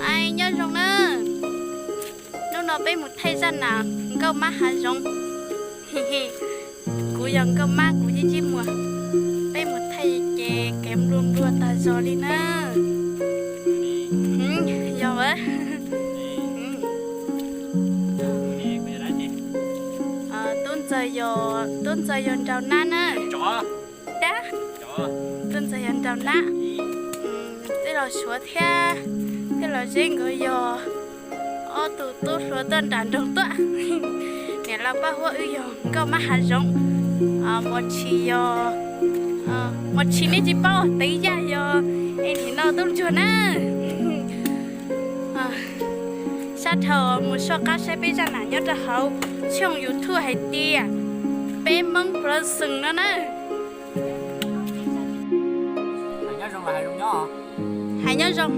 ai nhớ rong nữa nó bên một thay dân nào câu má hà rong cú dòng câu má cú chỉ chim mùa bên một thay chè kém luôn đua ta giò đi nè giò vậy tôn giờ dọn trào na nè đã tôn giờ dọn trào na thế là sửa theo thế là riêng người giò ô tụ tốt sửa tên đàn trong tọa nè là ba hoa ư giò có má hạt rộng một chỉ giò một chỉ này chỉ bao tí ra giò em thì nó tốt chưa nè sát thờ một số cá sẽ biết ra là nhớ ra hậu trong YouTube hay tia bé măng plus sừng nó nè nhớ rong là hay rong nhỏ hãy nhớ rong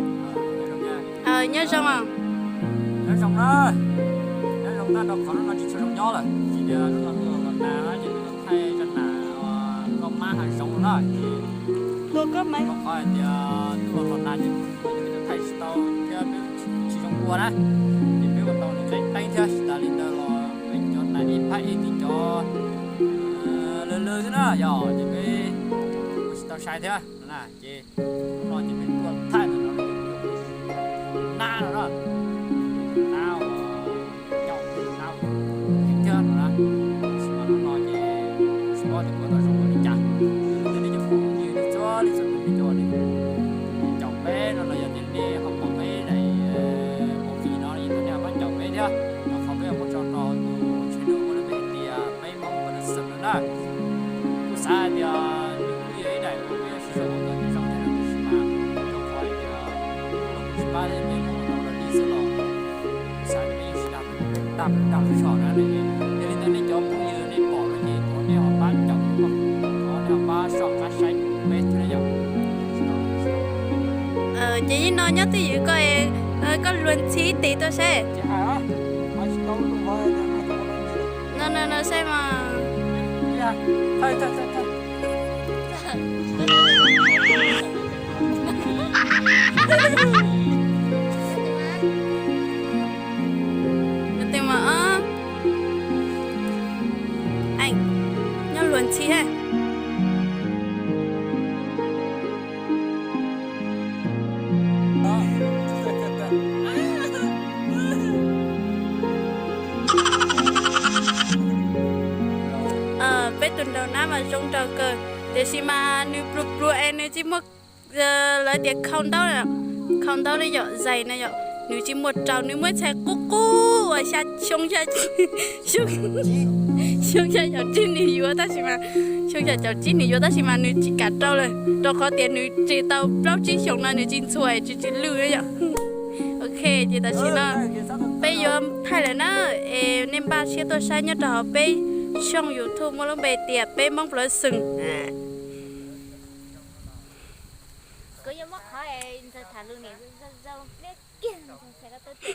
nhớ rong à nhớ rong đó đâu có nó chỉ cho rong nhỏ là chỉ giờ nó là chỉ thay cho là con má hay rong đó tôi có mấy không phải thì tôi là chỉ thay tao theo chỉ rong cua đó thì biết con tao là tay theo ta lên đó là anh cho này đi phải thì cho lơ thế đó giờ chỉ biết tao sai thế nè chị nó chỉ biết tuần thay nó na rồi đó nào nhau nào hết trơn rồi đó mà nó nói chị sport thì có tao dùng đi chặt đi đi chụp nhiều đi cho đi chồng bé nó là giờ đi không còn bé này một gì nó gì nó đeo bắt chồng bé thế nó không biết một tròn nó chơi được nó bé thì mấy mong mà nó sập nữa đó sai thì những cái này nó bé sử dụng cái trong thế này mà nó khỏi ba đến mấy mong nó đi sửa lò sai thì mình sẽ đập cái sọ ra này để lên tới cho cũng như để bỏ cái gì có đeo ba chồng có đeo ba sọ cá xanh bé thế này chị nói nhớ thì giữ coi có luận chí tí tôi sẽ nó xem mà thôi tìm mà anh nhớ luận chí ha bé tuần đầu năm mà trong trò cờ để xí mà nữ pro em nữ chỉ một lời tiệc không đâu đấy dọ dày này dọ nữ chỉ một trào nữ mới xe cú ở xa xông xa dọ chín nữ vô ta xí mà xông xa dọ chín nữ vô ta xí mà nữ chỉ cả trâuเลยtrâu có tiền nữ chỉ tàu bao chỉ xông là nữ chỉ xuôi chỉ lưu đấy dọ ok chị ta xí nó bây giờ thay lại nó nên ba xe tôi sai nhớ trò bây trong YouTube mà nó bề tiệp bề mong phải sừng cứ như mất hỏi em thả lương này dâu nét kia sẽ có tới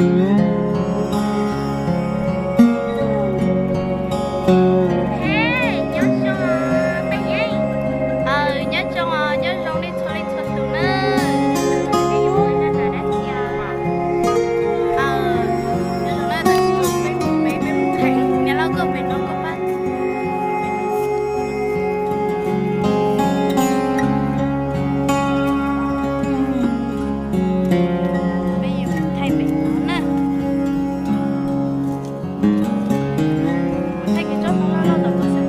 Ê, nhớ cho tay giấy. Nhớ trong nhớ trong đi cho tụi nó. Cái vô nó là đã chia. Nhớ trong nó là chỉ bé một thành, nghe nó có bé nó có ba. Bây giờ mình thay bé nó nè. Thay cái chốt nó đâu có sao.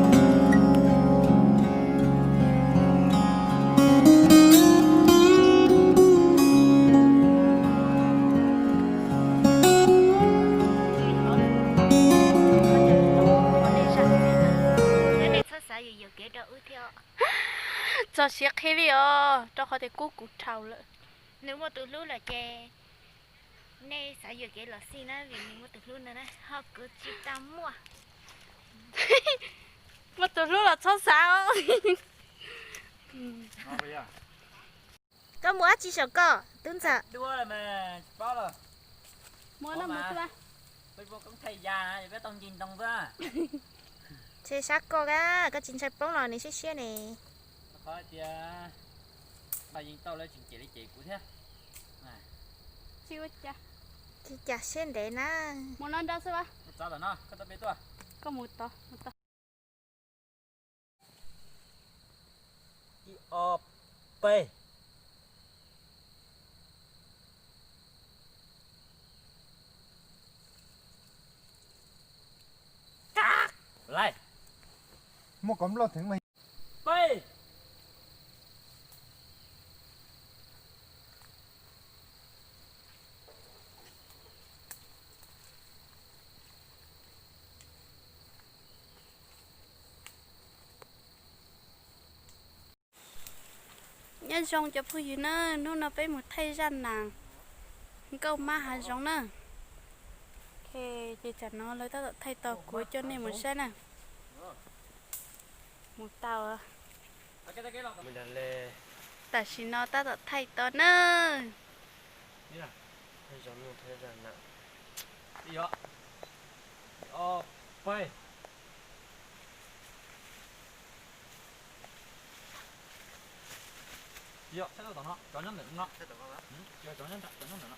Cái này sao sợ gì cái đó ư theo. Cho xiếc hết đi cho họ thể cú trào lại. Nếu mà tụi lúc là chè nay sợ gì cái là xin á vì nếu mà tụi lúc nữa họ cứ chỉ tao mua. Mà tụi lúc là cho sao? Có mua chỉ sợ co, đúng giờ. Đua là mà bao rồi. Mua nó mua ra. Bây giờ cũng thầy già này, với tông nhìn tông ra. Chế sắc co ra, có chính sách bóng lò này xe nè. Khó thì bà nhìn tao lấy chuyện lấy chị của thế. Chiêu cha. Thì chả xem để na. Mua nó đâu sao ba? Sao rồi nó, có tao biết tôi. Có một to. Đi ọp p. Lại. Mua cổng lo thằng mày. P. Nhớ trong cho phụ gì nữa, nó phải một thay ra nàng. Câu má hà giống nữa. Ok, thì chả nó lấy tao thay tàu cuối cho nên một xe nè. Một tàu à. Mình đã lê. Ta chỉ nó ta đã thay tàu nữa. Thay giống như thế là nặng. Đi ạ. Ọp p. Dạ, sẽ đâu nó, cho nhân định nó. Sẽ đâu nó. Cho nhân định nó.